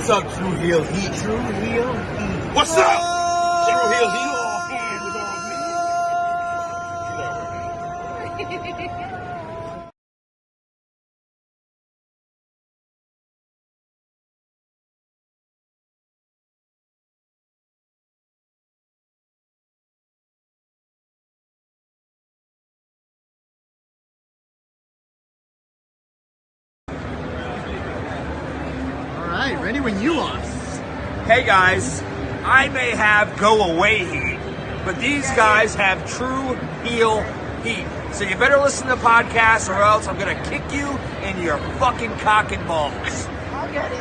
What's up, True Heel Heat? True Heel Heat. What's up? True Heel Heat. All hands is on me. All right, ready when you are. Hey guys, I may have go away heat, but these guys have true heel heat. So you better listen to the podcast or else I'm gonna kick you in your fucking cock and balls. I'll get it.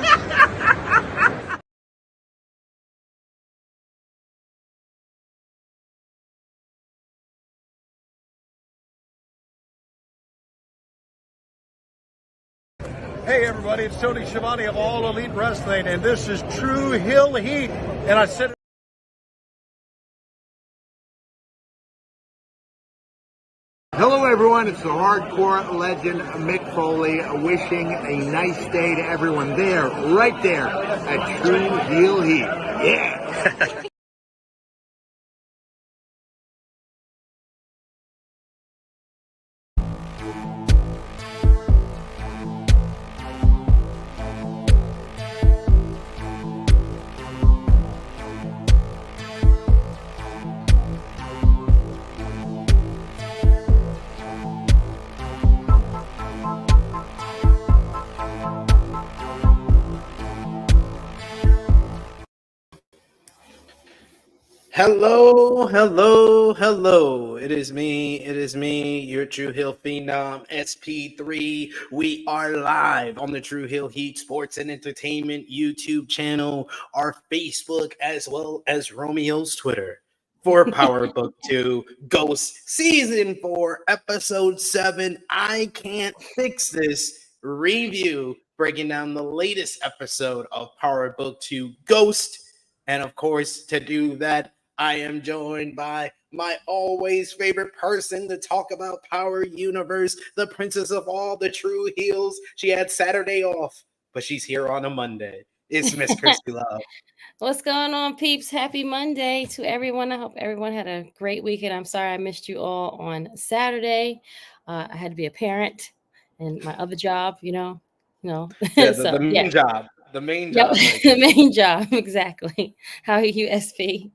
Hey everybody, it's Tony Schiavone of All Elite Wrestling, and this is True Heel Heat. And I said, Hello everyone, it's the hardcore legend Mick Foley wishing a nice day to everyone there, right there at True Heel Heat. Yeah! Hello, hello, hello. It is me, your True Hill Phenom, SP3. We are live on the True Hill Heat Sports and Entertainment YouTube channel, our Facebook, as well as Romeo's Twitter for Power Book 2 Ghost Season 4, Episode 7. I Can't Fix This review, breaking down the latest episode of Power Book 2 Ghost. And of course, to do that, I am joined by my always favorite person to talk about Power Universe, the princess of all the true heels. She had Saturday off, but she's here on a Monday. It's Miss Krssi Love. What's going on, peeps? Happy Monday to everyone. I hope everyone had a great weekend. I'm sorry I missed you all on Saturday. I had to be a parent and my other job, Yeah, the main job. The main job. Yep. The main job, exactly. How are you, SP?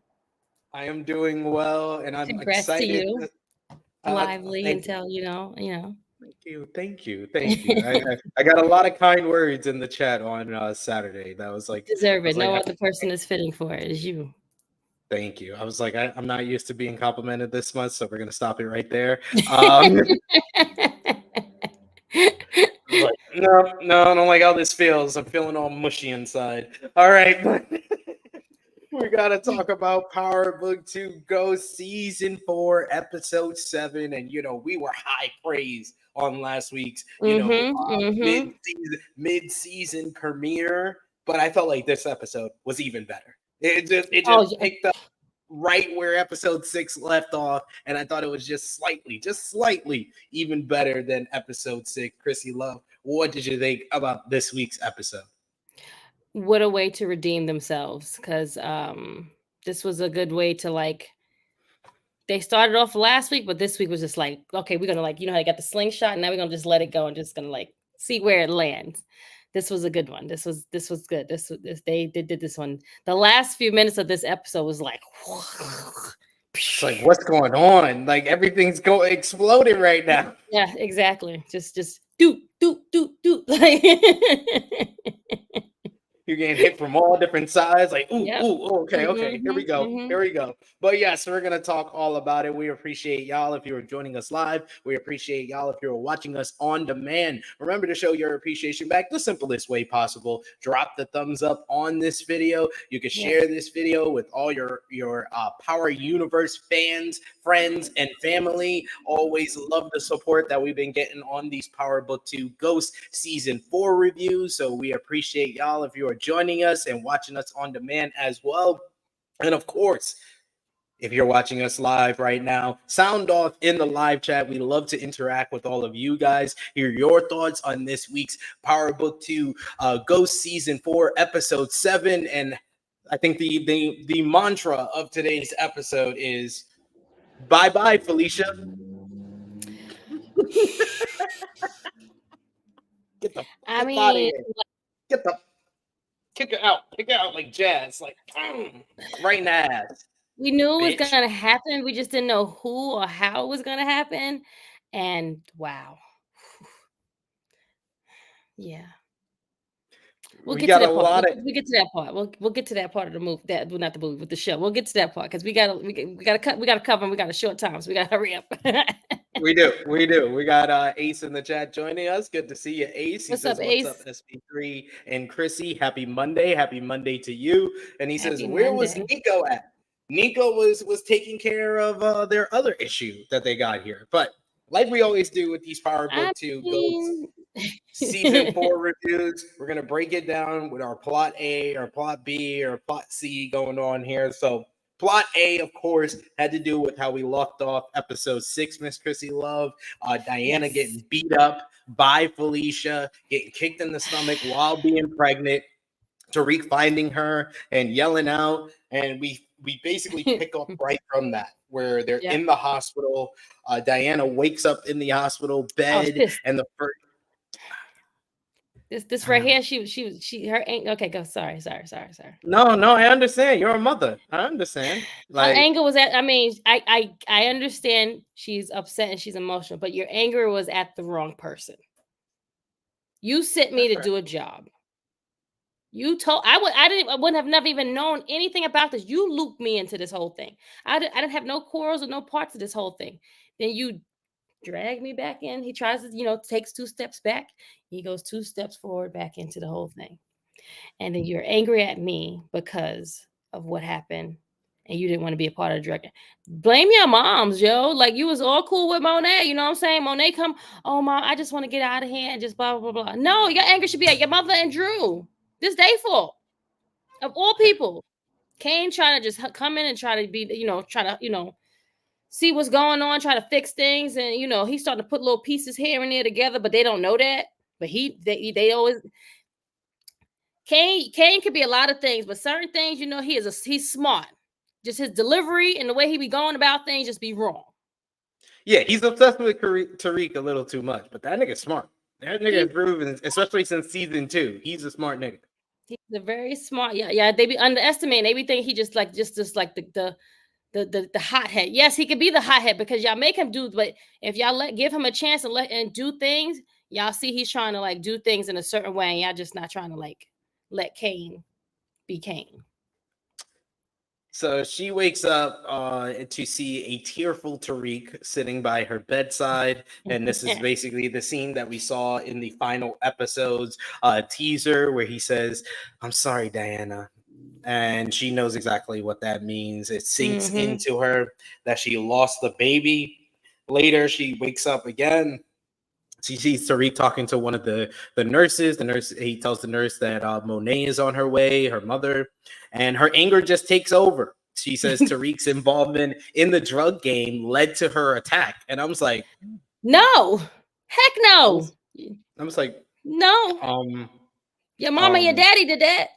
I am doing well, and I'm Congrats excited. to you. Lively thank until you. Thank you. I got a lot of kind words in the chat on Saturday. That was like Deserve it. No like, other person is fitting for it as you. Thank you. I was like, I'm not used to being complimented this much, so we're gonna stop it right there. No, I don't like how this feels. I'm feeling all mushy inside. All right. We got to talk about Power Book 2 Ghost Season 4, Episode 7. And, we were high praise on last week's, mid-season premiere. But I felt like this episode was even better. It just picked up right where Episode 6 left off. And I thought it was just slightly even better than Episode 6. Krssi Love, what did you think about this week's episode? What a way to redeem themselves, because this was a good way to they started off last week, but this week was just like, okay, we're gonna how they got the slingshot, and now we're gonna just let it go and just gonna see where it lands. This was a good one. This was good. They did this one. The last few minutes of this episode was like it's like, what's going on? Like everything's exploding right now. Yeah, exactly. Just do. Like you're getting hit from all different sides. Like, Yep. Okay. Here we go. But yes, we're going to talk all about it. We appreciate y'all if you're joining us live. We appreciate y'all if you're watching us on demand. Remember to show your appreciation back the simplest way possible. Drop the thumbs up on this video. You can share this video with all your Power Universe fans, friends, and family. Always love the support that we've been getting on these Power Book 2 Ghost Season 4 reviews. So we appreciate y'all if you are joining us and watching us on demand as well. And of course, If you're watching us live right now, sound off in the live chat. We love to interact with all of you guys. Hear your thoughts on this week's Power Book 2 Ghost Season 4, Episode 7. And I think the mantra of today's episode is bye-bye, Felicia. Get the I fuck mean, out of here. Kick her out like Jazz, like right in the ass. we knew it was Bitch. gonna happen. We just didn't know who or how it was gonna happen. And wow. Yeah. We'll We get got to a that part. lot of We'll get to that part. We'll get to that part of the movie. That well, not the movie, but the show. We'll get to that part because we gotta cover. And we got a short time, so we gotta hurry up. We do. We got Ace in the chat joining us. Good to see you, Ace. He What's says, up, "What's Ace? up, SP3 and Krssi? Happy Monday. Happy Monday to you." And he says, Happy "Where was Monday. Nico at?" Nico was taking care of their other issue that they got here. But like we always do with these Power Book 2 Ghosts Season 4 reviews, we're gonna break it down with our plot A or plot B or plot C going on here. So plot A, of course, had to do with how we left off episode 6, Miss Krssi Love. Diana Yes. getting beat up by Felicia, getting kicked in the stomach while being pregnant. Tariq finding her and yelling out, and we basically pick up right from that, where they're Yep. in the hospital. Diana wakes up in the hospital bed, pissed. and the first. This right here, her okay, go. Sorry. No, I understand. You're a mother. I understand. Her anger was at, I mean, I understand she's upset and she's emotional, but your anger was at the wrong person. You sent me to do a job. You told I wouldn't have never even known anything about this. You looped me into this whole thing. I didn't have no quarrels or no parts of this whole thing. Then you drag me back in. He tries to, takes 2 steps back. He goes 2 steps forward back into the whole thing. And then you're angry at me because of what happened. And you didn't want to be a part of the drug. Blame your moms, yo. Like, you was all cool with Monet. You know what I'm saying? Monet come, oh, Mom, I just want to get out of here and just blah, blah, blah. No, your anger should be at your mother and Drew. This day fault. Of all people. Kane trying to just come in and try to be, try to, see what's going on, try to fix things. And, he's starting to put little pieces here and there together, but they don't know that. But they always... Kane could be a lot of things, but certain things, he's smart. Just his delivery and the way he be going about things just be wrong. Yeah, he's obsessed with Tariq a little too much, but that nigga's smart. That nigga has proven, especially since season 2, he's a smart nigga. He's a very smart. Yeah. They be underestimating. They be thinking he just like the hothead. Yes, he could be the hothead because y'all make him do. But if y'all give him a chance and do things, y'all see he's trying to like do things in a certain way. And y'all just not trying to like let Kane be Kane. So she wakes up to see a tearful Tariq sitting by her bedside. And this is basically the scene that we saw in the final episode's teaser where he says, "I'm sorry, Diana." And she knows exactly what that means. It sinks into her that she lost the baby. Later, she wakes up again. She sees Tariq talking to one of the nurses. He tells the nurse that Monet is on her way, her mother, and her anger just takes over. She says Tariq's involvement in the drug game led to her attack. And I was like, no, heck no. I was like, no. Your mama and your daddy did that.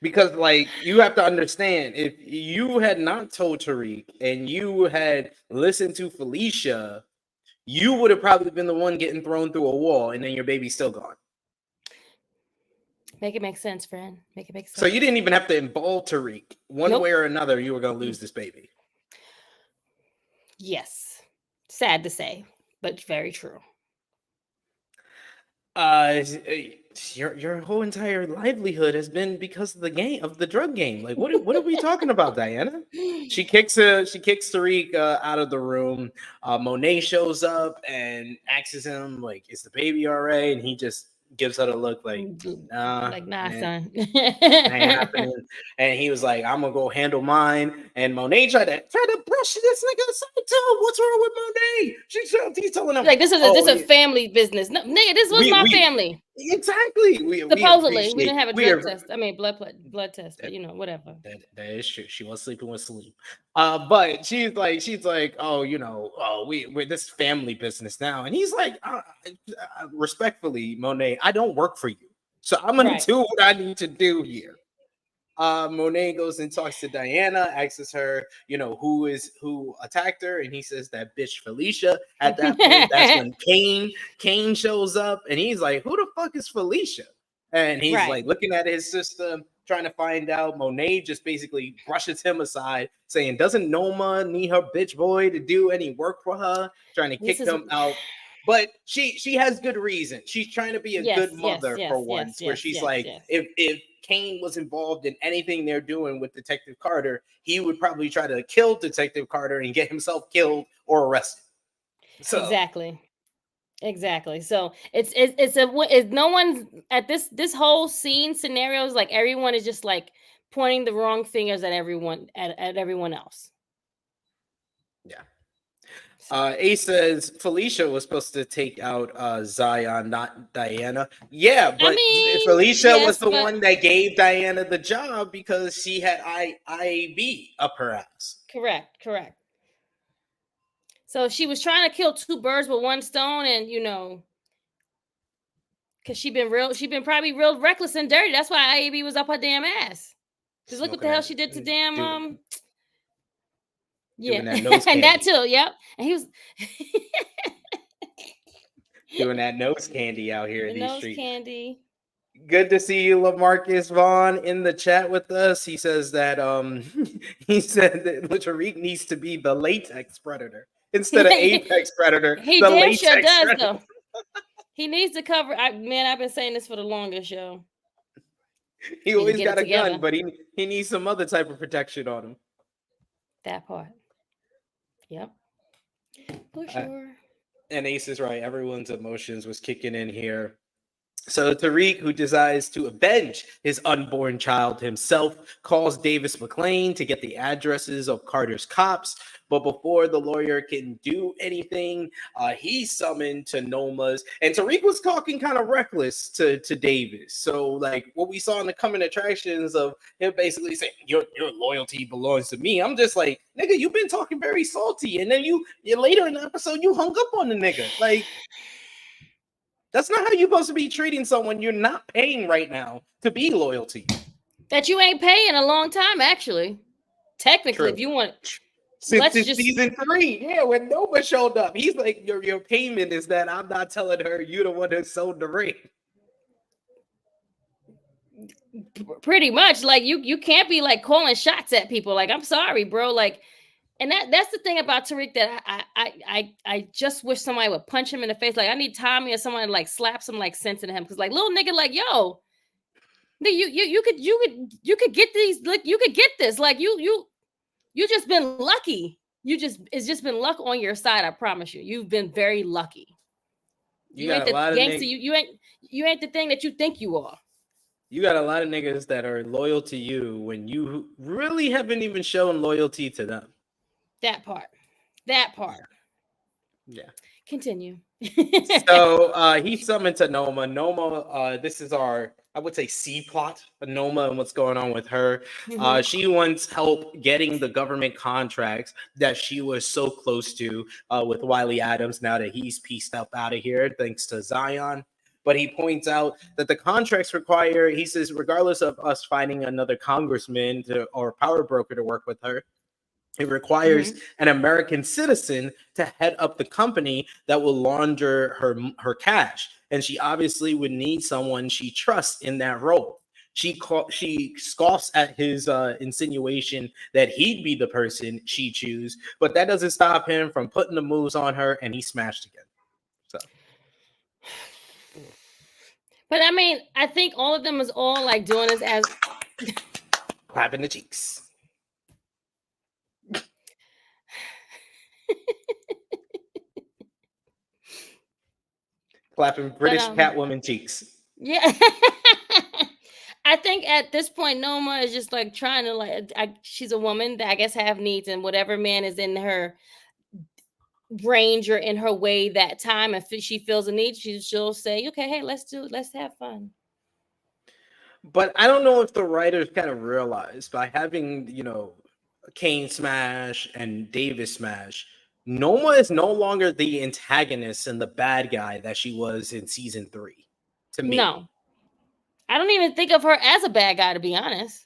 Because, like, you have to understand, if you had not told Tariq and you had listened to Felicia, you would have probably been the one getting thrown through a wall, and then your baby's still gone. Make it make sense, friend. Make it make sense. So you didn't even have to involve Tariq. One way or another, you were going to lose this baby. Yes. Sad to say, but very true. Your whole entire livelihood has been because of the drug game. Like, what are we talking about, Diana? She kicks Tariq out of the room. Monet shows up and asks him, like, "Is the baby all right?" And he just gives her a look like, "Nah, son." Ain't happening. And he was like, "I'm gonna go handle mine." And Monet tried to brush this nigga aside too. What's wrong with Monet? He's telling him like this is a family business. No, nigga, this was my family. Exactly. Supposedly, we appreciate. didn't have a We drug are. test. I mean, blood test, but whatever. That is true. She was sleeping with Salim. But she's like, oh, we're this family business now. And he's like, respectfully, Monet, I don't work for you. So I'm gonna Right. do what I need to do here. Monet goes and talks to Diana, asks her, who attacked her, and he says that bitch Felicia. At that point, that's when Kane shows up, and he's like, who the fuck is Felicia? And he's Right. like looking at his system, trying to find out. Monet just basically brushes him aside, saying, doesn't Noma need her bitch boy to do any work for her? Trying to kick him out. But she has good reason. She's trying to be a good mother for once, where she's like, if Kane was involved in anything they're doing with Detective Carter, he would probably try to kill Detective Carter and get himself killed or arrested. So Exactly. So it's no one's at this whole scene scenario is like everyone is just like pointing the wrong fingers at everyone else. Yeah. Ace says Felicia was supposed to take out Zion, not Diana. Yeah, but Felicia was the one that gave Diana the job because she had IAB up her ass. Correct. So she was trying to kill two birds with one stone, and because she been probably real reckless and dirty. That's why IAB was up her damn ass. Because look what the hell she did to damn doing that nose candy. And that too, yep. And he was doing that nose candy out here in these nose streets. Candy. Good to see you, LaMarcus Vaughn, in the chat with us. He says that he said that Tariq needs to be the latex predator instead of apex predator. He the damn sure does predator. though. He needs to cover. I've been saying this for the longest show. He always got a gun, but he needs some other type of protection on him. That part. Yep. For sure. And Ace is right. Everyone's emotions was kicking in here. So Tariq, who decides to avenge his unborn child himself, calls Davis McLean to get the addresses of Carter's cops. But before the lawyer can do anything, he's summoned to Noma's. And Tariq was talking kind of reckless to Davis. So like what we saw in the coming attractions of him basically saying, your loyalty belongs to me. I'm just like, nigga, you've been talking very salty. And then you later in the episode, you hung up on the nigga. Like, that's not how you're supposed to be treating someone you're not paying right now to be loyal to you. That you ain't paying a long time, actually. Technically, if you want. Since season 3, yeah, when Noma showed up, he's like, your payment is that I'm not telling her you're the one who sold the ring. Pretty much, like you can't be like calling shots at people. Like, I'm sorry, bro. Like, and that's the thing about Tariq that I just wish somebody would punch him in the face. Like, I need Tommy or someone to like slap some like sense into him, because like little nigga, like yo, you could get these, like you could get this, like you just been lucky. It's just been luck on your side. I promise you, you've been very lucky. You ain't the gangster. You ain't the thing that you think you are. You got a lot of niggas that are loyal to you when you really haven't even shown loyalty to them. That part. Yeah. Continue. So he's summoned to Noma. Noma, this is our, I would say, C plot of Noma and what's going on with her. Mm-hmm. She wants help getting the government contracts that she was so close to with Wiley Adams now that he's pieced up out of here thanks to Zion. But he points out that the contracts require, he says, regardless of us finding another congressman or power broker to work with her, it requires an American citizen to head up the company that will launder her cash. And she obviously would need someone she trusts in that role. She scoffs at his insinuation that he'd be the person she choose, but that doesn't stop him from putting the moves on her, and he smashed again. So, but I mean, I think all of them is all like doing this as clapping the cheeks. Clapping British Catwoman cheeks. Yeah. I think at this point, Noma is just like trying to she's a woman that I guess have needs, and whatever man is in her range or in her way that time. If she feels a need, she'll say, okay, hey, let's have fun. But I don't know if the writers kind of realized by having, Kane smash and Davis smash, Noma is no longer the antagonist and the bad guy that she was in season 3. To me. No. I don't even think of her as a bad guy, to be honest.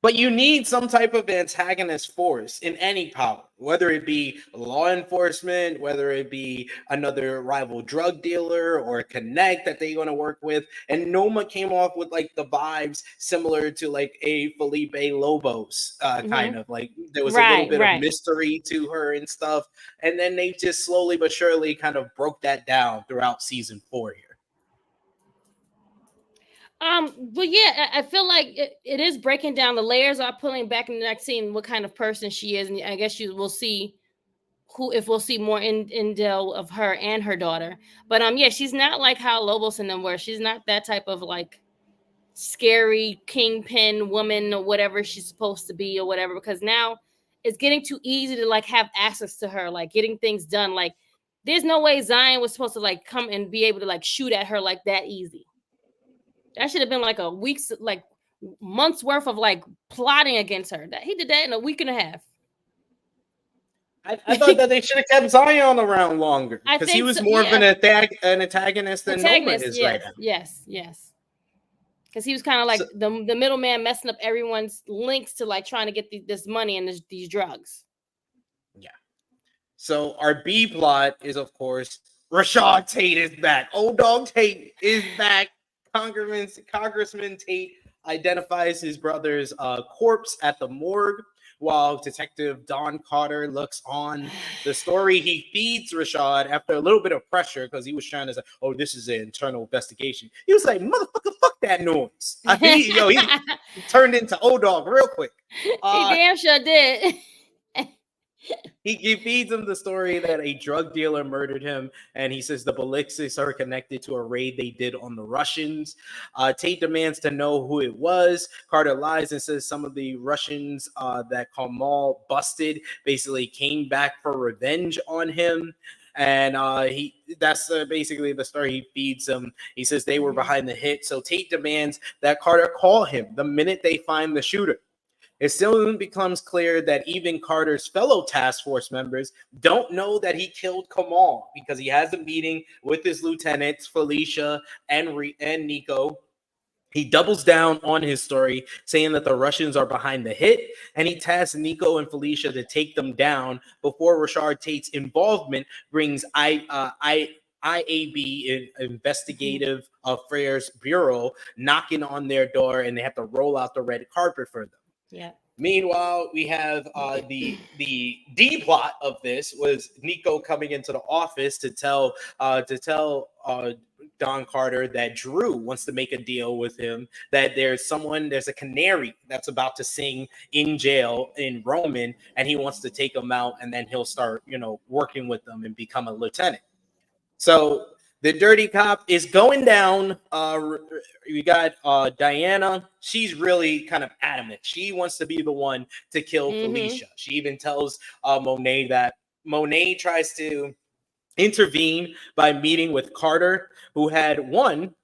But you need some type of antagonist force in any power, whether it be law enforcement, whether it be another rival drug dealer or a connect that they're going to work with. And Noma came off with like the vibes similar to like a Felipe Lobos kind of like there was a little bit of mystery to her and stuff. And then they just slowly but surely kind of broke that down throughout season 4 here. But yeah, I feel like it is breaking down. The layers are pulling back in the next scene what kind of person she is, and I guess we'll see we'll see more in depth of her and her daughter. But yeah, she's not like how Lobos and them were. She's not that type of like scary kingpin woman or whatever she's supposed to be or whatever. Because now it's getting too easy to like have access to her, like getting things done. Like there's no way Zion was supposed to like come and be able to like shoot at her like that easy. That should have been like a week's, like months worth of like plotting against her. That he did that in a week and a half. I thought that they should have kept Zion around longer because he was more of an antagonist than Noma is right now. Yes. Because he was kind of like the middleman messing up everyone's links to like trying to get this money and these drugs. Yeah. So our B plot is, of course, Rashad Tate is back. Old dog Tate is back. Congressman Tate identifies his brother's corpse at the morgue while Detective Don Carter looks on. The story he feeds Rashad after a little bit of pressure because he was trying to say, oh, this is an internal investigation. He was like, motherfucker, fuck that noise. He turned into old dog real quick. He damn sure did. He feeds him the story that a drug dealer murdered him, and he says the ballistics are connected to a raid they did on the Russians. Tate demands to know who it was. Carter lies and says some of the Russians that Kamal busted basically came back for revenge on him. And that's basically the story he feeds him. He says they were behind the hit. So Tate demands that Carter call him the minute they find the shooter. It soon becomes clear that even Carter's fellow task force members don't know that he killed Kamal because he has a meeting with his lieutenants, Felicia and Nico. He doubles down on his story, saying that the Russians are behind the hit, and he tasks Nico and Felicia to take them down before Rashad Tate's involvement brings IAB, Investigative Affairs Bureau, knocking on their door, and they have to roll out the red carpet for them. Yeah. Meanwhile, we have the D plot of this was Nico coming into the office to tell Don Carter that Drew wants to make a deal with him, that there's a canary that's about to sing in jail in Roman, and he wants to take him out, and then he'll start, working with them and become a lieutenant. So the dirty cop is going down. We got Diana. She's really kind of adamant. She wants to be the one to kill Felicia. She even tells Monet that Monet tries to intervene by meeting with Carter, who had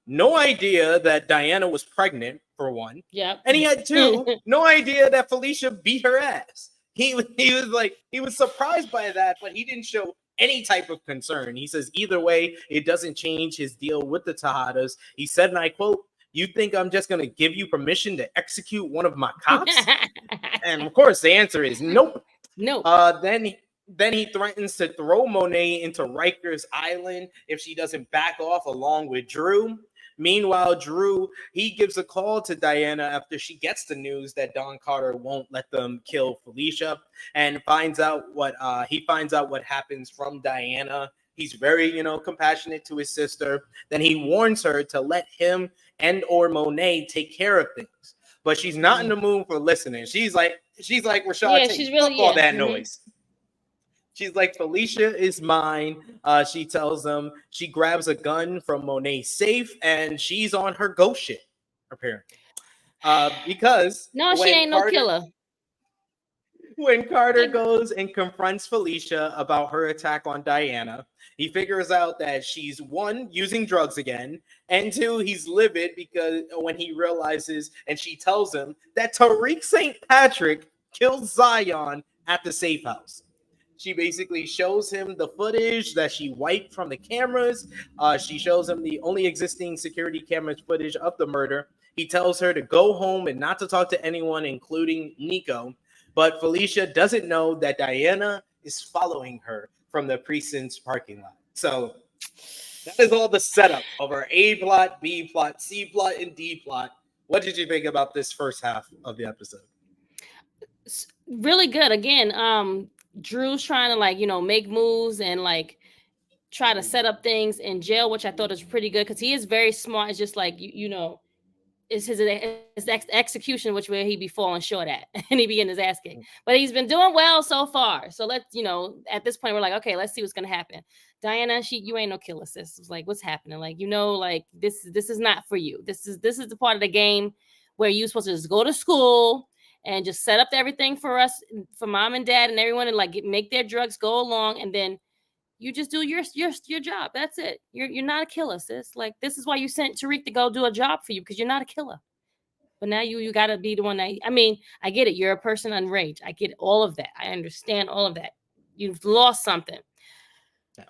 no idea that Diana was pregnant, for one. Yep. And he had two, no idea that Felicia beat her ass. He was surprised by that, but he didn't show any type of concern. He says, either way, it doesn't change his deal with the Tejadas. He said, and I quote, "You think I'm just going to give you permission to execute one of my cops?" And of course, the answer is nope. No. Then he threatens to throw Monet into Rikers Island if she doesn't back off along with Drew. Meanwhile, Drew, he gives a call to Diana after she gets the news that Don Carter won't let them kill Felicia, and finds out what happens from Diana. He's very, compassionate to his sister. Then he warns her to let him and or Monet take care of things. But she's not in the mood for listening. She's like Rashad, she's really all that noise. She's like, Felicia is mine. She tells them she grabs a gun from Monet's safe, and she's on her ghost shit, apparently. Because she ain't no killer. when Carter goes and confronts Felicia about her attack on Diana, he figures out that she's one, using drugs again, and two, he's livid because when he realizes and she tells him that Tariq St. Patrick killed Zion at the safe house. She basically shows him the footage that she wiped from the cameras. She shows him the only existing security camera footage of the murder. He tells her to go home and not to talk to anyone, including Nico. But Felicia doesn't know that Diana is following her from the precinct's parking lot. So that is all the setup of our A plot, B plot, C plot, and D plot. What did you think about this first half of the episode? Really good. Again, Drew's trying to make moves and try to set up things in jail, which I thought is pretty good because he is very smart. It's just it's his execution, which where he be falling short at, and he be getting his ass kicked. But he's been doing well so far. So let's, at this point, we're like, okay, let's see what's gonna happen. Diana, you ain't no killer, sis. It's like, what's happening? This is not for you. This is the part of the game where you're supposed to just go to school and just set up everything for us, for mom and dad and everyone, and make their drugs go along, and then you just do your job. That's it. You're not a killer, sis. This is why you sent Tariq to go do a job for you, because you're not a killer. But now you gotta be the one that, I get it. You're a person enraged. I get all of that. I understand all of that. You've lost something. Yeah.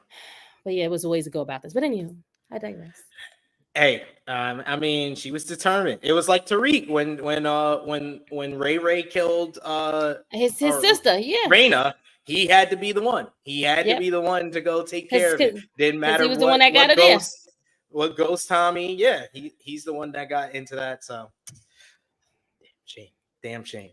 But yeah, it was a ways to go about this. But anyway, I digress. Hey, she was determined. It was like Tariq when Ray killed his sister, yeah, Raina. He had to be the one. He had to be the one to go take care of it. Didn't matter he was the one that got it in. What Ghost Tommy? Yeah, he's the one that got into that. So, damn shame.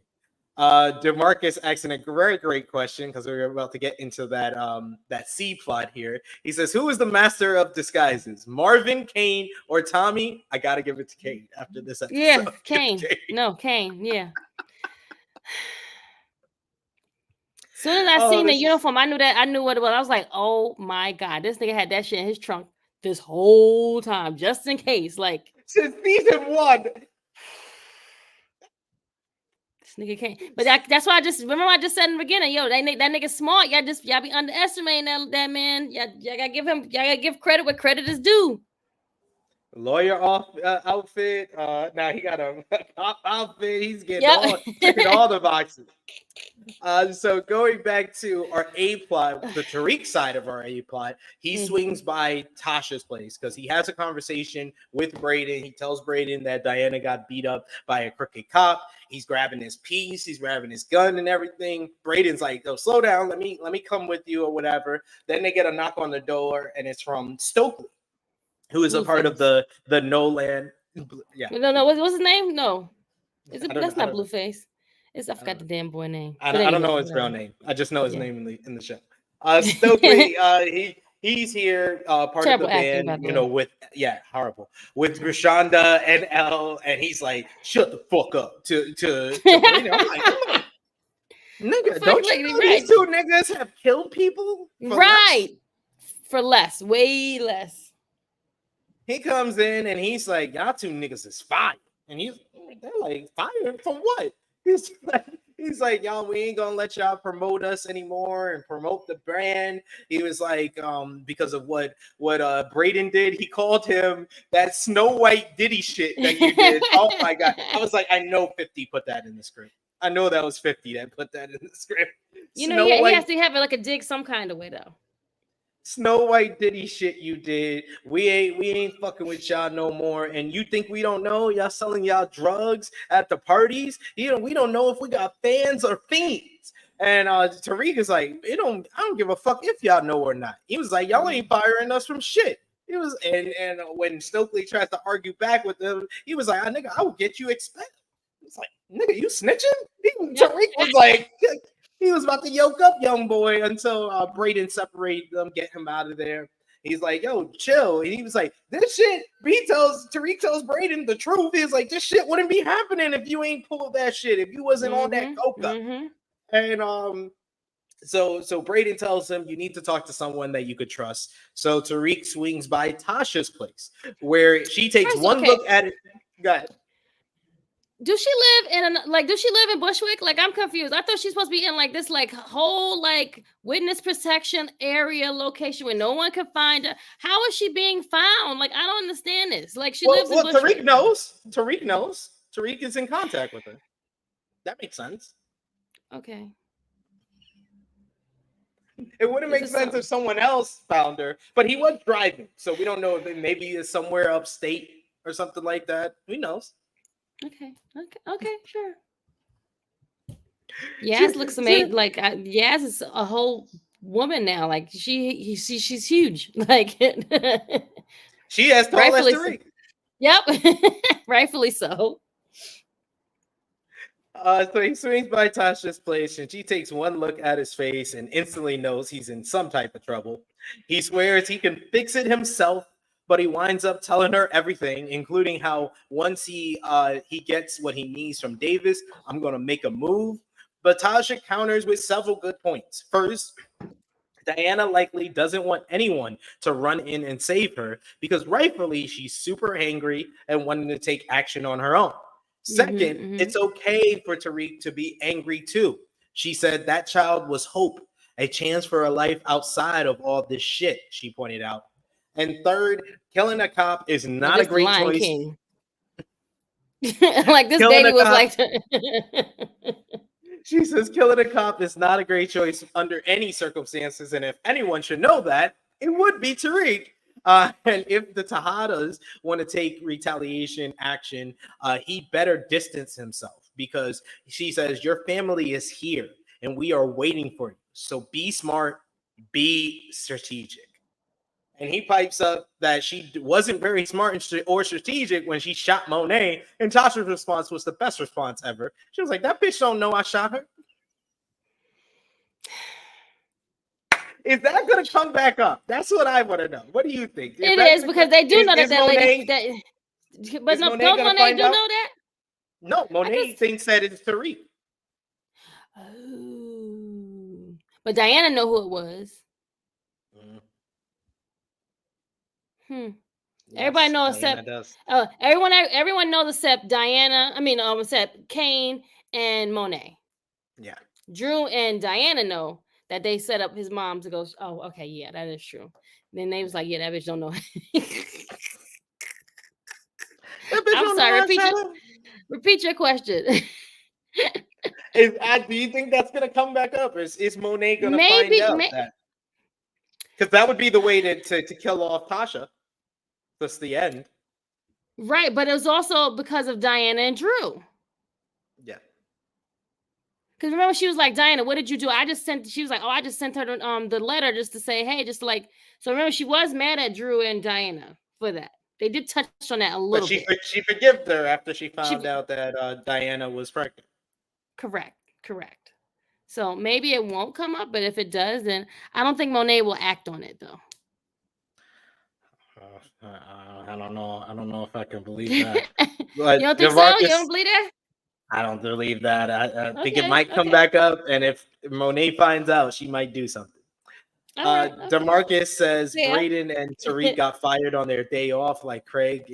DeMarcus asking a very great question because we're about to get into that C plot here. He says, "Who is the master of disguises, Marvin, Kane, or Tommy?" I gotta give it to Kane after this episode. Yeah, Kane. No, Kane. Yeah. As soon as I seen the uniform, I knew what it was. I was like, oh my God, this nigga had that shit in his trunk this whole time, just in case. Since season 1. This nigga can't. But that's why I just said in the beginning, yo, that nigga smart. Y'all be underestimating that man. Y'all gotta give credit where credit is due. Lawyer outfit. Now he got a cop outfit. He's getting checking all the boxes. So going back to our A plot, the Tariq side of our A plot, he swings by Tasha's place because he has a conversation with Brayden. He tells Brayden that Diana got beat up by a crooked cop. He's grabbing his piece, he's grabbing his gun and everything. Brayden's like, "Oh, slow down. Let me come with you or whatever." Then they get a knock on the door, and it's from Stokely, who is a part of the Nolan. Yeah. No. What's his name? No, that's not Blueface. I forgot the damn boy name. I don't know his real name. I just know his name in the show. Stokely, he's here, part Terrible of the band, horrible. With Rashonda and Elle, and he's like, "Shut the fuck up." To I'm like, nigga, don't you know these two niggas have killed people? For less, way less. He comes in and he's like, "Y'all two niggas is fire," and they're like, "Fire from what?" He's like, "Y'all, we ain't gonna let y'all promote us anymore and promote the brand." He was like, because of what Brayden did, he called him that Snow White Diddy shit that you did. Oh my God. I was like, I know 50 put that in the script. I know that was 50 that put that in the script. He has to have it a dig some kind of way though. Snow White Diddy shit you did. We ain't fucking with y'all no more. And you think we don't know? Y'all selling y'all drugs at the parties? We don't know if we got fans or fiends. And Tariq is like, I don't give a fuck if y'all know or not. He was like, y'all ain't firing us from shit. He was, and when Stokely tries to argue back with him, he was like, nigga, I will get you expelled. It's like, nigga, you snitching? Tariq was like, he was about to yoke up young boy until Brayden separated them, get him out of there. He's like, yo, chill. And he was like, this shit, Tariq tells Brayden the truth. He's like, this shit wouldn't be happening if you ain't pulled that shit, if you wasn't on that coca. And so Brayden tells him, you need to talk to someone that you could trust. So Tariq swings by Tasha's place, where she takes look at it. Go ahead. Do she live in does she live in Bushwick? Like, I'm confused. I thought she's supposed to be in like this like whole like witness protection area location where no one could find her. How is she being found? Like, I don't understand this. Like, she lives in Bushwick. Tariq knows. Tariq knows. Tariq is in contact with her. That makes sense. Okay. It wouldn't make sense if someone else found her, but he was driving, so we don't know if it maybe is somewhere upstate or something like that. Who knows? Okay, sure. Yaz looks amazing. Like, Yaz is a whole woman now. Like, she's huge. Like, she as tall as Tariq. Yep, rightfully so. So he swings by Tasha's place, and she takes one look at his face and instantly knows he's in some type of trouble. He swears he can fix it himself, but he winds up telling her everything, including how once he gets what he needs from Davis, I'm going to make a move. But Tasha counters with several good points. First, Diana likely doesn't want anyone to run in and save her because rightfully she's super angry and wanting to take action on her own. Second, it's okay for Tariq to be angry too. She said that child was hope, a chance for a life outside of all this shit, she pointed out. And third, killing a cop is not a great choice. Like, this baby was like... She says killing a cop is not a great choice under any circumstances, and if anyone should know that, it would be Tariq. And if the Tejadas want to take retaliation action, he better distance himself because she says your family is here and we are waiting for you. So be smart, be strategic. And he pipes up that she wasn't very smart or strategic when she shot Monet. And Tasha's response was the best response ever. She was like, that bitch don't know I shot her. Is that going to come back up? That's what I want to know. What do you think? It is because they do know that lady. But no, Monet do know that? No, Monet thinks that it's Tariq. Oh. But Diana know who it was. Yes, everybody knows except everyone knows except Diana. Except Kane and Monet. Yeah. Drew and Diana know that they set up his mom to go. Oh, okay, yeah, that is true. Then they was like, yeah, that bitch don't know. I'm sorry. Repeat your question. Do you think that's gonna come back up? Is Monet gonna find out that? Because that would be the way to kill off Tasha. That's the end. Right, but it was also because of Diana and Drew. Yeah. Because remember, she was like, Diana, what did you do? She was like, oh, I just sent her the letter just to say, hey, just like, so remember, she was mad at Drew and Diana for that. They did touch on that a little bit. She forgave her after she found out that Diana was pregnant. Correct. So maybe it won't come up, but if it does, then I don't think Monet will act on it, though. I don't know if I can believe that. You don't think so? You don't believe that? I don't believe that. I think it might come back up, and if Monet finds out, she might do something. DeMarcus says Brayden and Tariq got fired on their day off, like Craig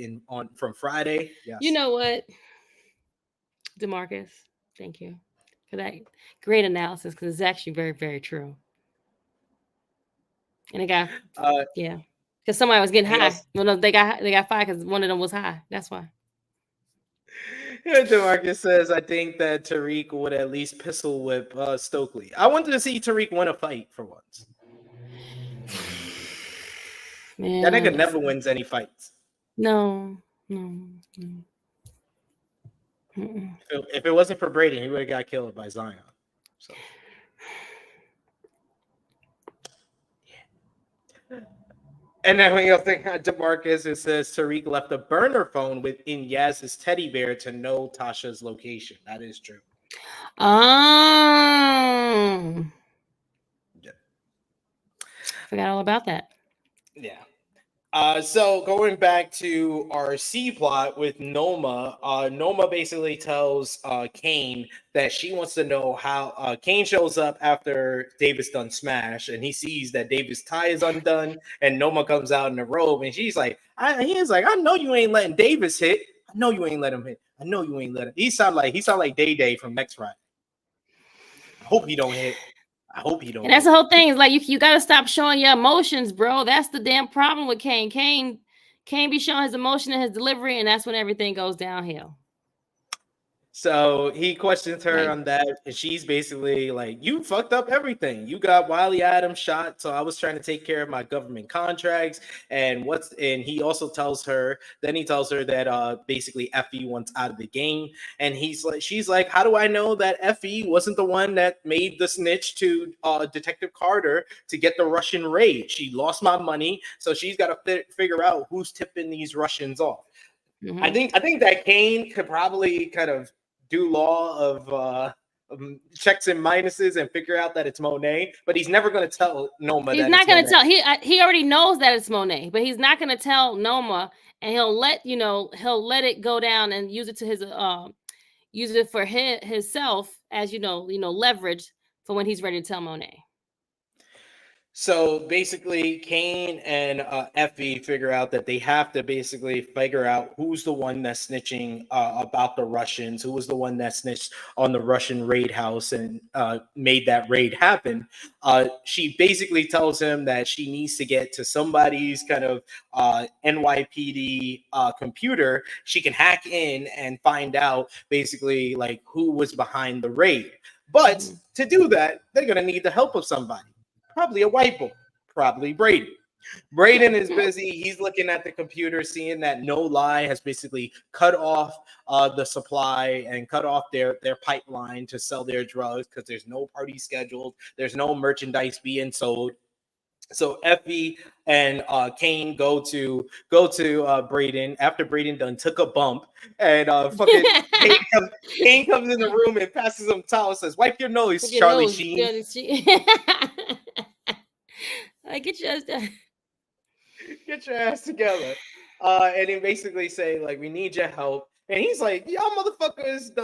from Friday. Yes. You know what, DeMarcus? Thank you for that great analysis because it's actually very, very true. And it got because somebody was getting high. Well, no, they got fired because one of them was high. That's why. DeMarcus says, I think that Tariq would at least pistol whip Stokely. I wanted to see Tariq win a fight for once. Man, that nigga never wins any fights. No. If it wasn't for Brayden, he would have got killed by Zion. So. Yeah. And then when you think DeMarcus, it says Tariq left a burner phone within Yaz's teddy bear to know Tasha's location. That is true. Yeah. Forgot all about that. Yeah. So going back to our C plot with Noma, Noma basically tells Kane that she wants to know how Kane shows up after Davis done smash, and he sees that Davis' tie is undone, and Noma comes out in a robe, and she's like, I know you ain't letting Davis hit. I know you ain't let him hit. I know you ain't let him. He sound like Day Day from next Friday. I hope he don't hit. I hope he don't. And that's the whole thing. Is like you got to stop showing your emotions, bro. That's the damn problem with Kane. Kane be showing his emotion and his delivery, and that's when everything goes downhill. So he questions her on that, and she's basically like, "You fucked up everything. You got Wiley Adams shot, so I was trying to take care of my government contracts." And he also tells her that basically Effie wants out of the game, and she's like, "How do I know that Effie wasn't the one that made the snitch to Detective Carter to get the Russian raid? She lost my money, so she's got to figure out who's tipping these Russians off." Mm-hmm. I think that Kane could probably kind of do law of checks and minuses and figure out that it's Monet, but he's never going to tell Noma. He's not going to tell. He already knows that it's Monet, but he's not going to tell Noma, and he'll let it go down and use it to his use it for himself as leverage for when he's ready to tell Monet. So basically, Kane and Effie figure out that they have to basically figure out who's the one that's snitching about the Russians, who was the one that snitched on the Russian raid house and made that raid happen. She basically tells him that she needs to get to somebody's kind of NYPD computer. She can hack in and find out basically like who was behind the raid. But to do that, they're going to need the help of somebody. Probably a white boy, probably Brayden. Brayden is busy. He's looking at the computer, seeing that No Lie has basically cut off the supply and cut off their pipeline to sell their drugs because there's no party scheduled. There's no merchandise being sold. So Effie and Kane go to Brayden after Brayden done took a bump, and fucking Kane comes in the room and passes him towel and says, "Wipe your nose, Charlie Sheen." Get your ass together. And he basically say like, "We need your help." And he's like, "Y'all motherfuckers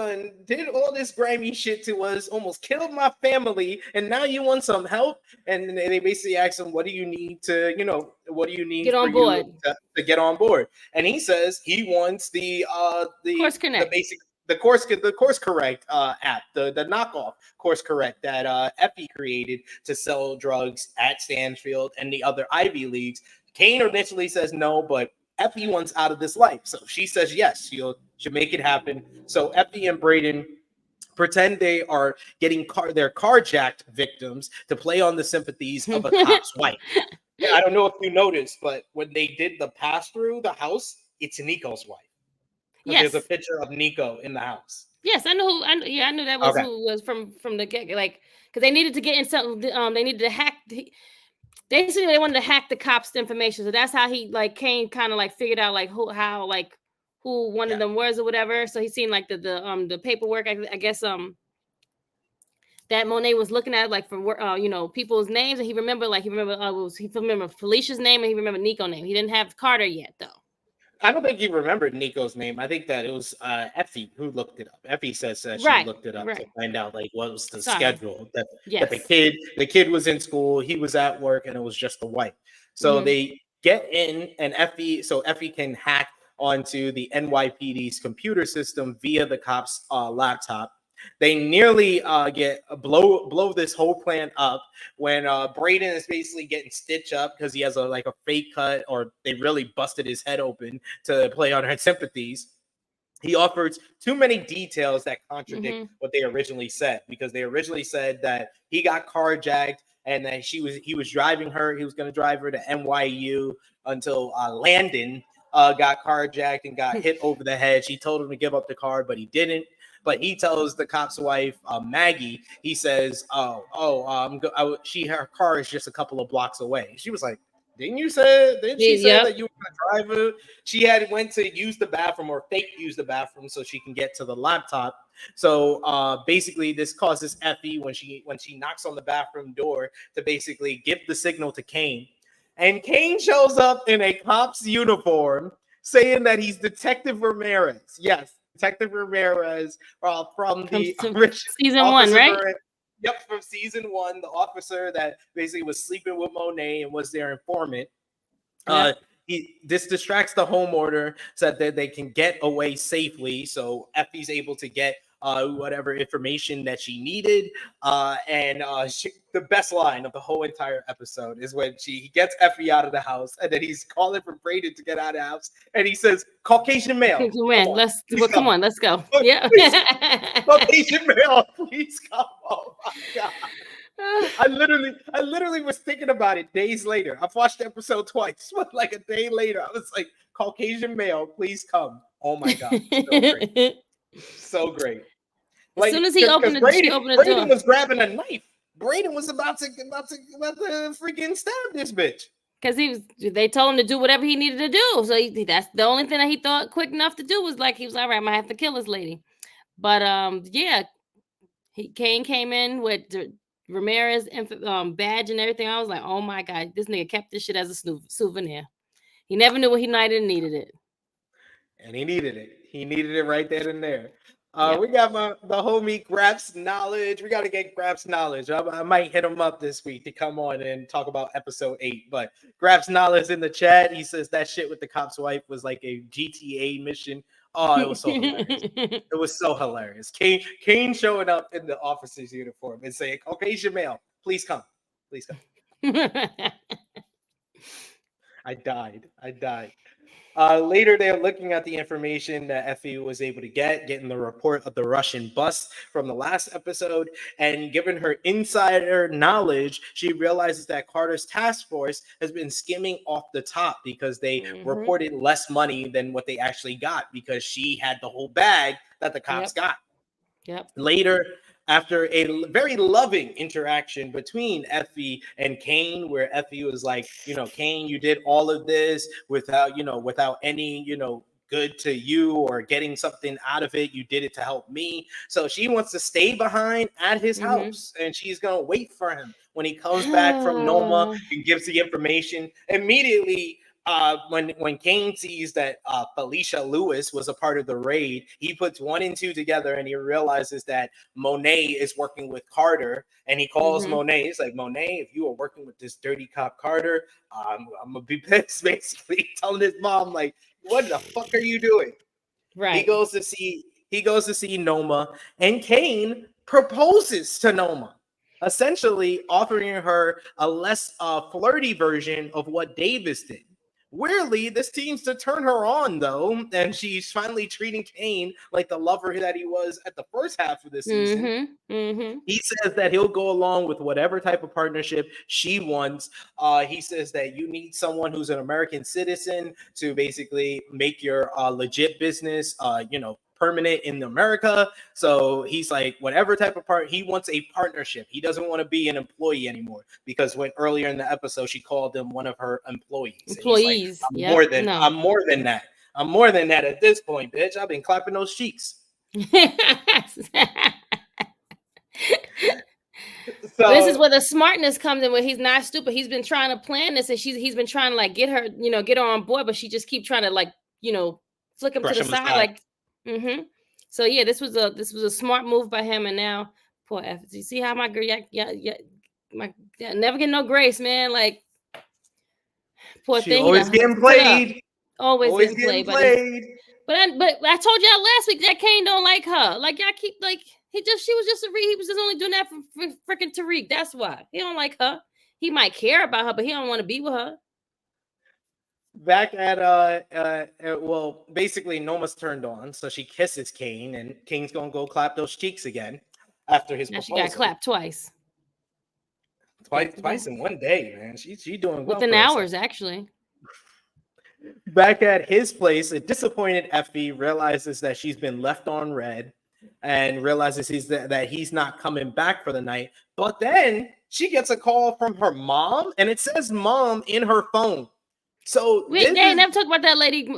did all this grimy shit to us, almost killed my family, and now you want some help?" And they basically ask him, "What do you need to get on board to get on board?" And he says he wants the Course Connect. The Course Correct app, the knockoff Course Correct that Effie created to sell drugs at Stanfield and the other Ivy Leagues. Kane initially says no, but Effie wants out of this life. So she says yes, she'll make it happen. So Effie and Brayden pretend they are getting their carjacked victims to play on the sympathies of a cop's wife. Yeah, I don't know if you noticed, but when they did the pass through the house, it's Nico's wife. Yes. There's a picture of Nico in the house. Yes, I know. I knew that was who was from the get, like, because they needed to get in something. They needed to hack. Basically, they wanted to hack the cops' information. So that's how he Kane kind of figured out who one of them was or whatever. So he seen the paperwork. I guess that Monet was looking at for people's names, and he remembered Felicia's name and he remembered Nico's name. He didn't have Carter yet though. I don't think he remembered Nico's name. I think that it was Effie who looked it up. Effie says that she looked it up to find out what was the schedule. That the kid was in school, he was at work, and it was just the wife. So they get in, and Effie can hack onto the NYPD's computer system via the cop's laptop. They nearly blow this whole plan up when Brayden is basically getting stitched up because he has a fake cut, or they really busted his head open to play on her sympathies. He offers too many details that contradict what they originally said, because they originally said that he got carjacked and that he was driving her. He was going to drive her to NYU until Landon got carjacked and got hit over the head. She told him to give up the car, but he didn't. But he tells the cop's wife, Maggie, he says, her car is just a couple of blocks away. She was like, didn't she say that you were going to drive her? She went to use the bathroom, or fake use the bathroom, so she can get to the laptop. So basically this causes Effie, when she knocks on the bathroom door, to basically give the signal to Kane. And Kane shows up in a cop's uniform saying that he's Detective Ramirez. Yes. Detective Ramirez from season one, right? Yep, from season one, the officer that basically was sleeping with Monet and was their informant. This distracts the homeowner so that they can get away safely. So Effie's able to get whatever information that she needed. The best line of the whole entire episode is when he gets Effie out of the house, and then he's calling for Brayden to get out of the house, and he says, "Caucasian male, come on, let's go." Yeah. Caucasian male, please come. Oh my god. I literally was thinking about it days later. I've watched the episode twice, but like a day later, I was like, "Caucasian male, please come." Oh my god, so great, so great. As soon as he opened the Brayden door, was grabbing a knife. Brayden was about to freaking stab this bitch. Because they told him to do whatever he needed to do. So that's the only thing that he thought quick enough to do was like, he was all right, I'm gonna have to kill this lady. But yeah, Kane came in with Ramirez badge and everything. I was like, oh my god, this nigga kept this shit as a souvenir. He never knew what he might have needed it. And he needed it. He needed it right then and there. We got the homie Graps Knowledge. We got to get Graps Knowledge. I might hit him up this week to come on and talk about episode 8. But Graps Knowledge in the chat, he says that shit with the cop's wife was like a GTA mission. Oh, it was so hilarious. It was so hilarious. Kane showing up in the officer's uniform and saying, "Caucasian male, please come. Please come." I died. Later, they're looking at the information that Effie was able to getting the report of the Russian bust from the last episode, and given her insider knowledge, she realizes that Carter's task force has been skimming off the top because they reported less money than what they actually got because she had the whole bag that the cops got. Yep. Later, after a very loving interaction between Effie and Kane, where Effie was like, Kane, you did all of this without any, good to you or getting something out of it. You did it to help me. So she wants to stay behind at his house, and she's going to wait for him when he comes back from Noma and gives the information. Immediately, when Kane sees that Felicia Lewis was a part of the raid, he puts 1 and 2 together, and he realizes that Monet is working with Carter, and he calls Monet. He's like, "Monet, if you are working with this dirty cop Carter, I'm gonna be pissed." Basically, telling his mom, like, "What the fuck are you doing?" Right. He goes to see Noma, and Kane proposes to Noma, essentially offering her a less flirty version of what Davis did. Weirdly, this seems to turn her on, though, and she's finally treating Kane like the lover that he was at the first half of the season. He says that he'll go along with whatever type of partnership she wants. He says that you need someone who's an American citizen to basically make your legit business, permanent in America. So he's like, whatever type of he wants a partnership. He doesn't want to be an employee anymore, because when earlier in the episode she called him one of her employees. Like, I'm more than that. I'm more than that at this point, bitch. I've been clapping those cheeks. So this is where the smartness comes in, where he's not stupid. He's been trying to plan this, and he's been trying to like get her, get her on board, but she just keep trying to like, flick him to the side, like. So yeah, this was a smart move by him, and now poor F. You see how my girl, never get no grace, man. Like poor she thing, always getting played. Always getting played. But I told y'all last week that Kane don't like her. Like y'all keep like he was just only doing that for freaking Tariq. That's why he don't like her. He might care about her, but he don't want to be with her. Back at basically Noma's turned on, so she kisses Kane, and Kane's gonna go clap those cheeks again after his proposal. She got clapped twice. Twice in one day, man. She doing well within hours, actually. Back at his place, a disappointed Effie realizes that she's been left on red, and realizes that he's not coming back for the night. But then she gets a call from her mom, and it says "mom" in her phone. So they never talked about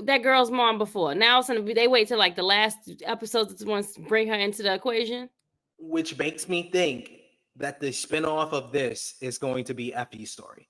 that girl's mom before. Now they wait till like the last episodes to once bring her into the equation, which makes me think that the spinoff of this is going to be Effie's story.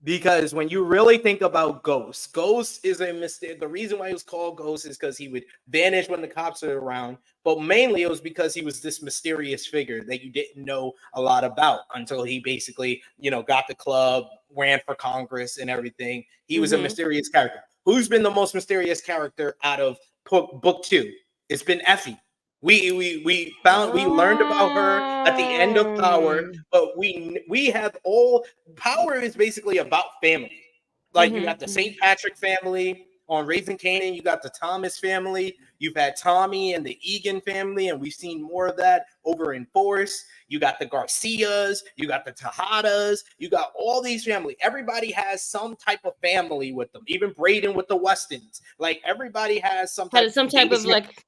Because when you really think about Ghost, Ghost is a mistake. The reason why he was called Ghost is because he would vanish when the cops are around. But mainly it was because he was this mysterious figure that you didn't know a lot about until he basically, got the club, ran for Congress and everything. He was a mysterious character. Who's been the most mysterious character out of book 2? It's been Effie. We learned about her at the end of Power, but we have all Power is basically about family. Like you got the St. Patrick family on Raising Kanan, you got the Thomas family, you've had Tommy and the Egan family, and we've seen more of that over in Force. You got the Garcias, you got the Tejadas, you got all these family. Everybody has some type of family with them. Even Brayden with the Westons. Like everybody has some type of like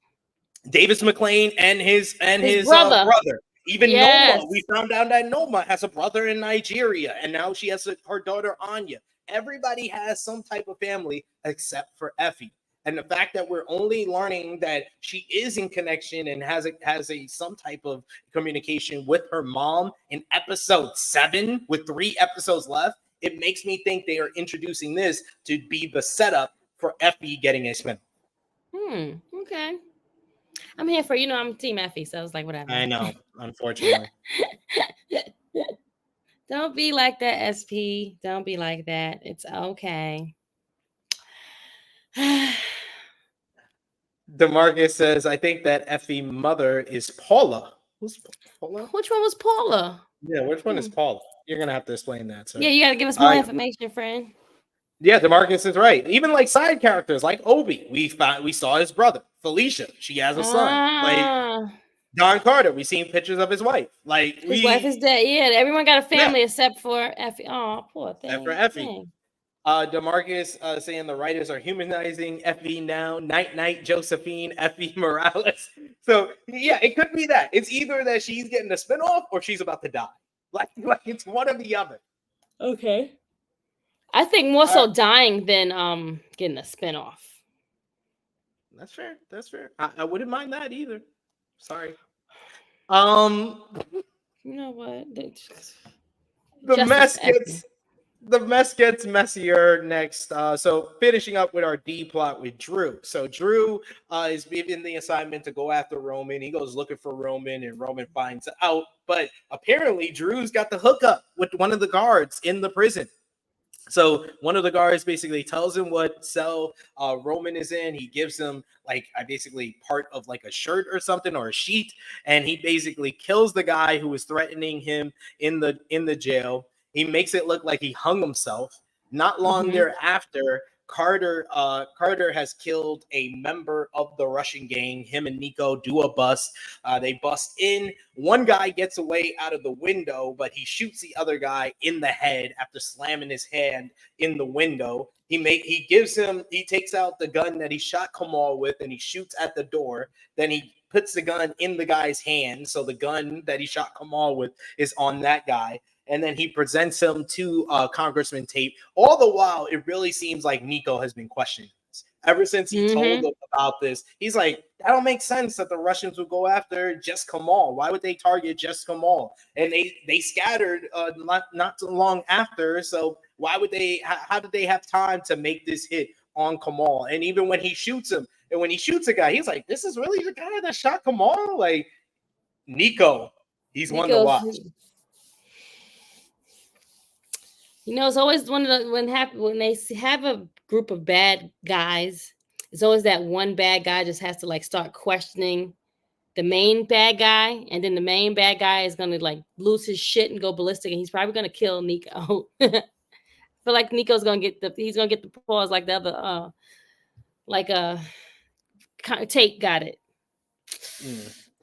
Davis McLean and his brother. Even Noma, we found out that Noma has a brother in Nigeria, and now she has her daughter Anya. Everybody has some type of family except for Effie. And the fact that we're only learning that she is in connection and has some type of communication with her mom in episode 7 with 3 episodes left, it makes me think they are introducing this to be the setup for Effie getting a spin. Okay. I'm here for, I'm Team Effie, so I was like, whatever. I know, unfortunately. Don't be like that, SP. Don't be like that. It's okay. DeMarcus says, I think that Effie mother is Paula. Who's Paula? Which one was Paula? Yeah, which one is Paula? You're going to have to explain that. Sir. Yeah, you got to give us more information, friend. Yeah, DeMarcus is right. Even like side characters like Obi, we saw his brother. Felicia, she has a son. Like Don Carter, we seen pictures of his wife. Like his wife is dead. Yeah, everyone got a family except for Effie. Oh, poor thing. Except for Effie. DeMarcus saying the writers are humanizing Effie now. Night, Josephine, Effie Morales. So yeah, it could be that. It's either that she's getting a spinoff or she's about to die. Like it's one or the other. Okay. I think more so dying than getting a spinoff. That's fair. I wouldn't mind that either. Sorry. You know what? The mess gets messier next. So finishing up with our D plot with Drew. So Drew is given the assignment to go after Roman. He goes looking for Roman, and Roman finds out. But apparently, Drew's got the hookup with one of the guards in the prison. So one of the guards basically tells him what cell Roman is in. He gives him basically part of like a shirt or something or a sheet, and he basically kills the guy who was threatening him in the jail. He makes it look like he hung himself. Not long thereafter, Carter has killed a member of the Russian gang. Him and Nico do a bust. They bust in. One guy gets away out of the window, but he shoots the other guy in the head after slamming his hand in the window. He takes out the gun that he shot Kamal with, and he shoots at the door. Then he puts the gun in the guy's hand. So the gun that he shot Kamal with is on that guy. And then he presents him to Congressman Tate. All the while, it really seems like Nico has been questioning this. Ever since he told them about this, he's like, that don't make sense that the Russians would go after just Kamal. Why would they target just Kamal? And they scattered not too long after. So why would they? How did they have time to make this hit on Kamal? And even when he shoots him, and when he shoots a guy, he's like, this is really the guy that shot Kamal? Like, Nico, he's one to watch. It's always when they have a group of bad guys, it's always that one bad guy just has to start questioning the main bad guy, and then the main bad guy is gonna lose his shit and go ballistic, and he's probably gonna kill Nico. I feel like Nico's gonna get the pause like the other Tate got it.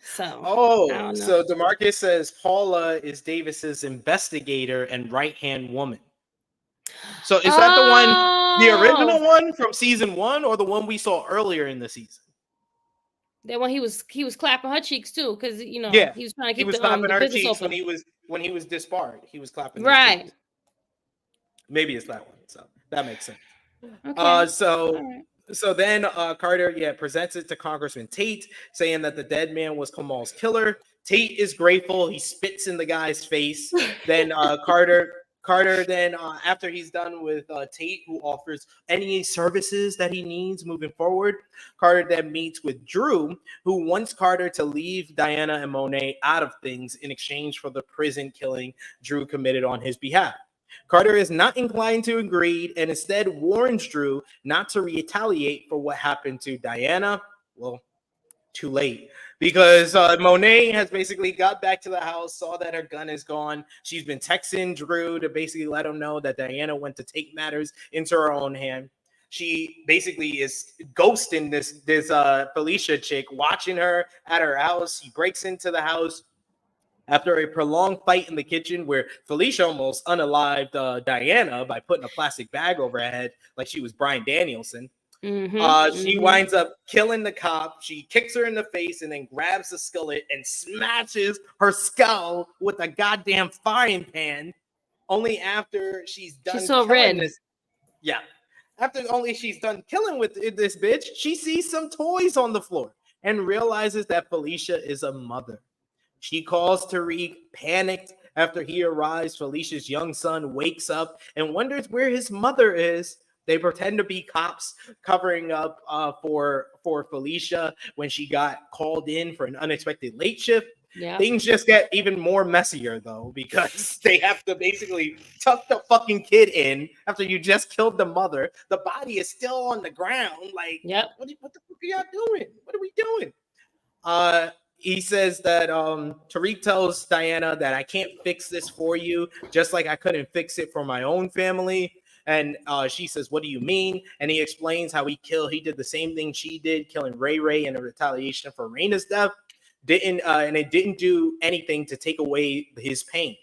So so DeMarcus says Paula is Davis's investigator and right-hand woman. So is that the original one from season 1, or the one we saw earlier in the season? That one he was clapping her cheeks too, because he was trying to keep clapping her cheeks open. when he was disbarred. He was clapping right. Her cheeks. Maybe it's that one. So that makes sense. Okay. So then Carter presents it to Congressman Tate, saying that the dead man was Kamal's killer. Tate is grateful. He spits in the guy's face. Then Carter Carter then, after he's done with Tate, who offers any services that he needs moving forward, Carter then meets with Drew, who wants Carter to leave Diana and Monet out of things in exchange for the prison killing Drew committed on his behalf. Carter is not inclined to agree and instead warns Drew not to retaliate for what happened to Diana. Well, too late, because Monet has basically got back to the house, saw that her gun is gone. She's been texting Drew to basically let him know that Diana went to take matters into her own hand. She basically is ghosting this Felicia chick, watching her at her house. He breaks into the house after a prolonged fight in the kitchen where Felicia almost unalived Diana by putting a plastic bag over her head like she was Bryan Danielson. She winds up killing the cop. She kicks her in the face and then grabs the skillet and smashes her skull with a goddamn frying pan. Only after she's done killing this. Yeah. After only she's done killing with this bitch, she sees some toys on the floor and realizes that Felicia is a mother. She calls Tariq, panicked. After he arrives, Felicia's young son wakes up and wonders where his mother is. They pretend to be cops covering up for Felicia when she got called in for an unexpected late shift. Yeah. Things just get even more messier, though, because they have to basically tuck the fucking kid in after you just killed the mother. The body is still on the ground. Like, what the fuck are y'all doing? What are we doing? He says that Tariq tells Diana that I can't fix this for you, just like I couldn't fix it for my own family. And she says, what do you mean? And he explains how he did the same thing she did, killing Ray Ray in a retaliation for Raina's death. And it didn't do anything to take away his pain.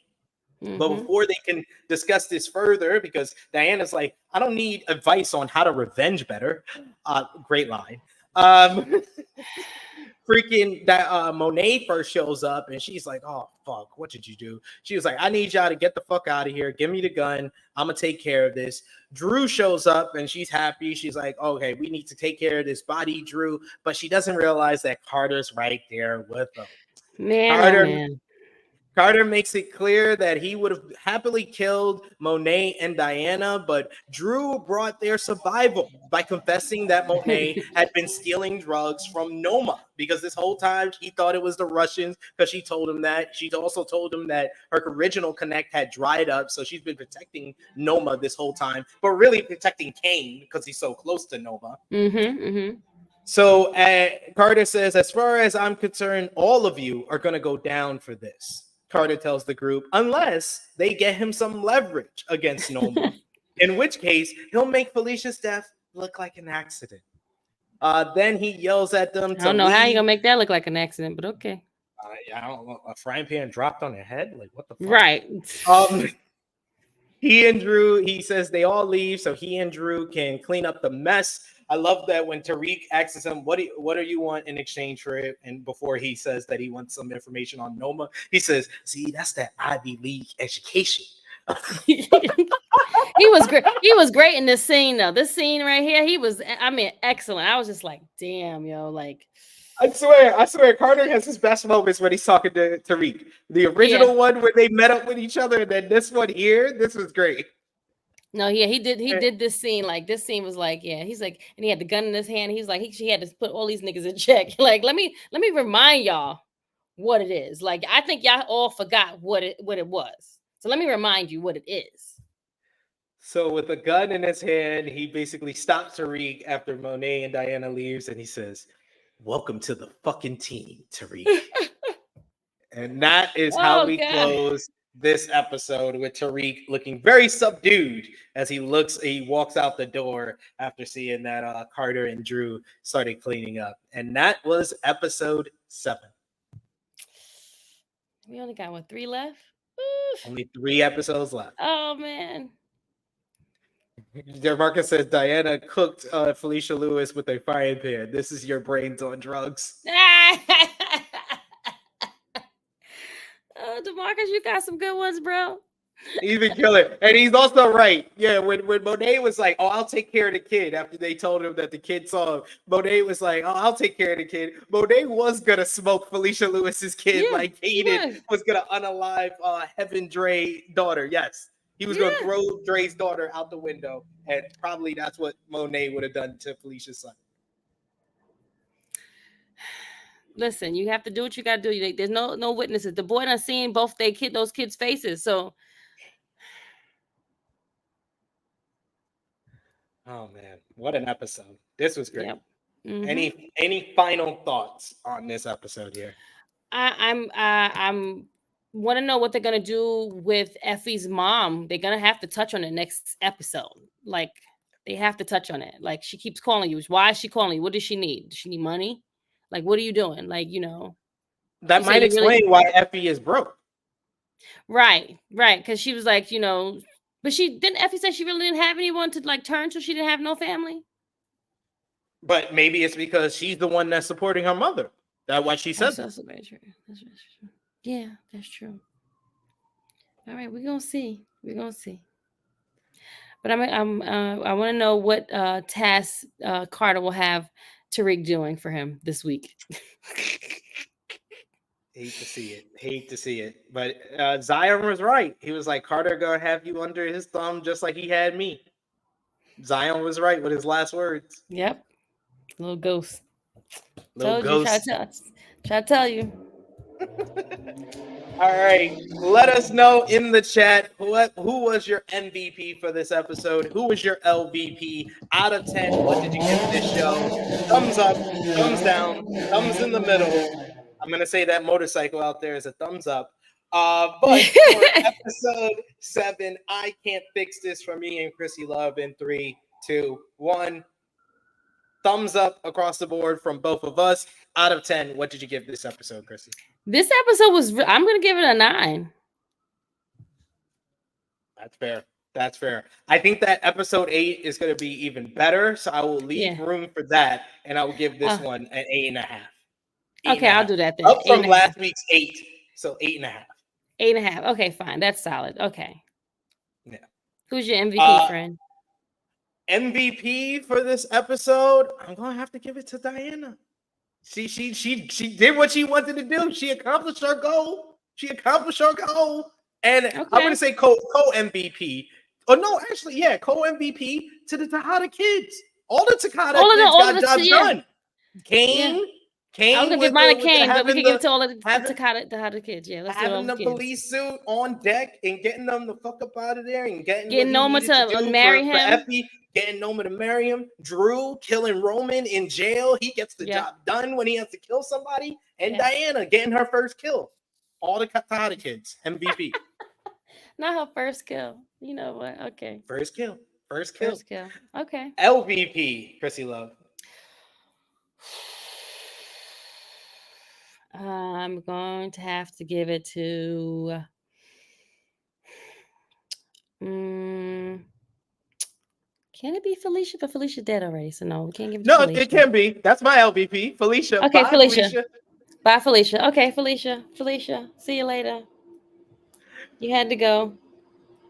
But before they can discuss this further, because Diana's like, I don't need advice on how to revenge better. Great line. Freaking that Monet first shows up and she's like, oh fuck, what did you do? She was like, I need y'all to get the fuck out of here. Give me the gun. I'm gonna take care of this. Drew shows up and she's happy. She's like, okay, we need to take care of this body, Drew. But she doesn't realize that Carter's right there with them. Carter makes it clear that he would have happily killed Monet and Diana, but Drew brought their survival by confessing that Monet had been stealing drugs from Noma, because this whole time he thought it was the Russians because she told him that. She also told him that her original connect had dried up, so she's been protecting Noma this whole time, but really protecting Kane because he's so close to Noma. So Carter says, as far as I'm concerned, all of you are going to go down for this. Carter tells the group, unless they get him some leverage against Noma, in which case he'll make Felicia's death look like an accident. Then he yells at them. I don't know how you're gonna make that look like an accident, but okay. I don't know. A frying pan dropped on their head? Like, what the fuck? Right. He and Drew, he says they all leave so he and Drew can clean up the mess. I love that when Tariq asks him, what do you want in exchange for it? And before he says that he wants some information on Noma, he says, see, that's that Ivy League education. He was great. He was great in this scene, though. This scene right here, he was, I mean, excellent. I was just like, damn, yo, like. I swear, Carter has his best moments when he's talking to Tariq. The original one where they met up with each other, and then this one here, this was great. No, yeah, he did this scene. Like, this scene was like, yeah, he's like, and he had the gun in his hand. He's like, she had to put all these niggas in check. Like, let me remind y'all what it is. Like, I think y'all all forgot what it was. So let me remind you what it is. So with a gun in his hand, he basically stops Tariq after Monet and Diana leaves, and he says, welcome to the fucking team, Tariq. And that is how we close this episode, with Tariq looking very subdued as he walks out the door after seeing that Carter and Drew started cleaning up. And that was episode 7. We only got 3 left? Oof. Only 3 episodes left. Oh man. Marcus says Diana cooked Felicia Lewis with a frying pan. This is your brains on drugs. DeMarcus, you got some good ones, bro. He's been killing. And he's also right. Yeah, when Monet was like, oh, I'll take care of the kid, after they told him that the kid saw him, Monet was like, oh, I'll take care of the kid. Monet was going to smoke Felicia Lewis's kid like Hayden was going to unalive Heaven Dre daughter. Yes. He was going to throw Dre's daughter out the window, and probably that's what Monet would have done to Felicia's son. Listen, you have to do what you got to do. There's no witnesses. The boy done seen both those kids' faces. So, oh man, what an episode! This was great. Yep. Mm-hmm. Any final thoughts on this episode here? I'm want to know what they're gonna do with Effie's mom. They're gonna have to touch on it next episode. Like they have to touch on it. Like she keeps calling you. Why is she calling you? What does she need? Does she need money? Like what are you doing? Like that might explain why Effie is broke. Right. Because she was like, but Effie said she really didn't have anyone to like turn to. She didn't have no family. But maybe it's because she's the one that's supporting her mother. That's why she said that's very true. That's very true. Yeah, that's true. All right, we're gonna see. But I want to know what task Carter will have Tariq doing for him this week. Hate to see it. But Zion was right. He was like, Carter gonna have you under his thumb just like he had me. Zion was right with his last words. Yep. Little ghost. Try to tell you. All right. Let us know in the chat who was your MVP for this episode? Who was your LVP? Out of 10, what did you give this show? Thumbs up, thumbs down, thumbs in the middle. I'm going to say that motorcycle out there is a thumbs up. But for episode 7, I Can't Fix This for me and Krssi Love in 3, 2, 1. Thumbs up across the board from both of us. Out of 10, what did you give this episode, Krssi? This episode I'm going to give it a 9. That's fair. I think that episode 8 is going to be even better, so I will leave room for that, and I will give this one an 8.5. Okay, I'll do that then. Up from last week's 8, so 8.5. 8.5. Okay, fine. That's solid. Okay. Yeah. Who's your MVP, friend? MVP for this episode, I'm gonna have to give it to Diana. She did what she wanted to do. She accomplished her goal. And I'm gonna say co MVP. Oh no, actually, co MVP to the Tejada kids. All the Tejada kids got jobs done. Kane. I was gonna give mine a Kane, but we can give it to all of the Tejada kids. Yeah, let's do all the kids. Having the police suit on deck and getting them the fuck up out of there and getting Noma to marry him. For Effie, getting Noma to marry him. Drew killing Roman in jail. He gets the job done when he has to kill somebody. And Diana getting her first kill. All the Tejada kids. MVP. Not her first kill. You know what? Okay. First kill. Okay. LVP, Krssi Love. I'm going to have to give it to can it be Felicia? But Felicia's dead already, so no, we can't give it to Felicia. No, it can be. That's my LVP. Felicia. Okay, Felicia. Bye, Felicia. Okay, Felicia. See you later. You had to go.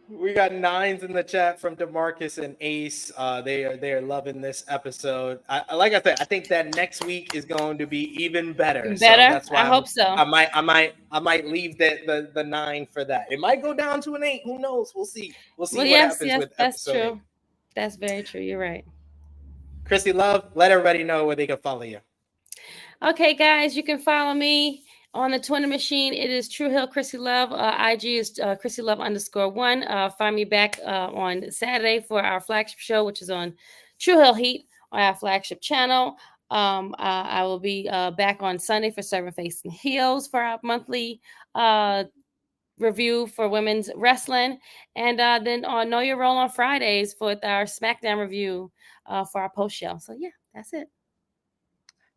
We got 9s in the chat from DeMarcus and Ace. They are loving this episode. Like I said, I think that next week is going to be even better. So that's why I hope so. I might leave the 9 for that. It might go down to an 8. Who knows? We'll see. What happens with that's episode true. 8. That's very true. You're right. Krssi Love, let everybody know where they can follow you. Okay, guys, you can follow me on the Twitter machine. It is True Hill Krssi Love. IG is Krssi Love _1. Find me back on Saturday for our flagship show, which is on True Hill Heat on our flagship channel. I will be back on Sunday for Serving Face and Heels for our monthly review for women's wrestling, and then on Know Your Role on Fridays for our SmackDown review for our post show. So yeah, that's it.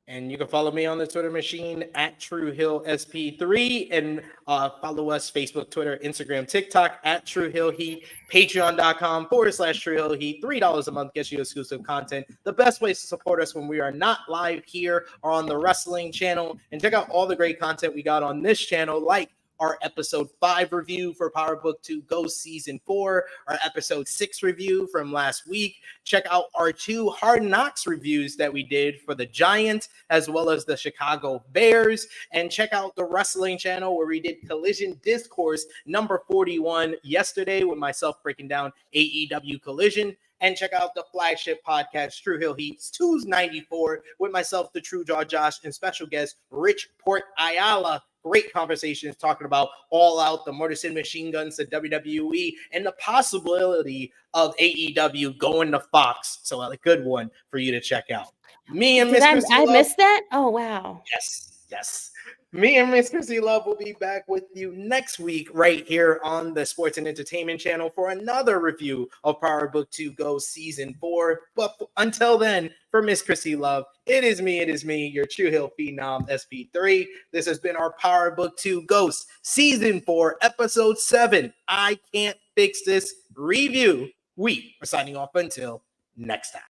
And you can follow me on the Twitter machine at TrueHillSP3 and follow us Facebook, Twitter, Instagram, TikTok at True Hill Heat, patreon.com/True Hill Heat. $3 a month gets you exclusive content. The best ways to support us when we are not live here or on the wrestling channel. And check out all the great content we got on this channel, like our episode 5 review for Power Book 2 Go Season 4, our episode 6 review from last week. Check out our 2 Hard Knocks reviews that we did for the Giants as well as the Chicago Bears. And check out the wrestling channel where we did Collision Discourse number 41 yesterday with myself breaking down AEW Collision. And check out the flagship podcast, True Hill Heat's 294 with myself, the True Jaw Josh, and special guest Rich Port Ayala. Great conversations talking about All Out, the Motor City Machine Guns, the WWE, and the possibility of AEW going to Fox. So a good one for you to check out. Me and Miss Krssi I Love, missed that? Oh, wow. Yes. Me and Miss Krssi Love will be back with you next week right here on the Sports and Entertainment channel for another review of Power Book 2 Go Season 4. But until then, for Miss Krssi Love, it is me, your True Hill Phenom SP3. This has been our Power Book 2 Ghost Season 4, Episode 7. I Can't Fix This review. We are signing off until next time.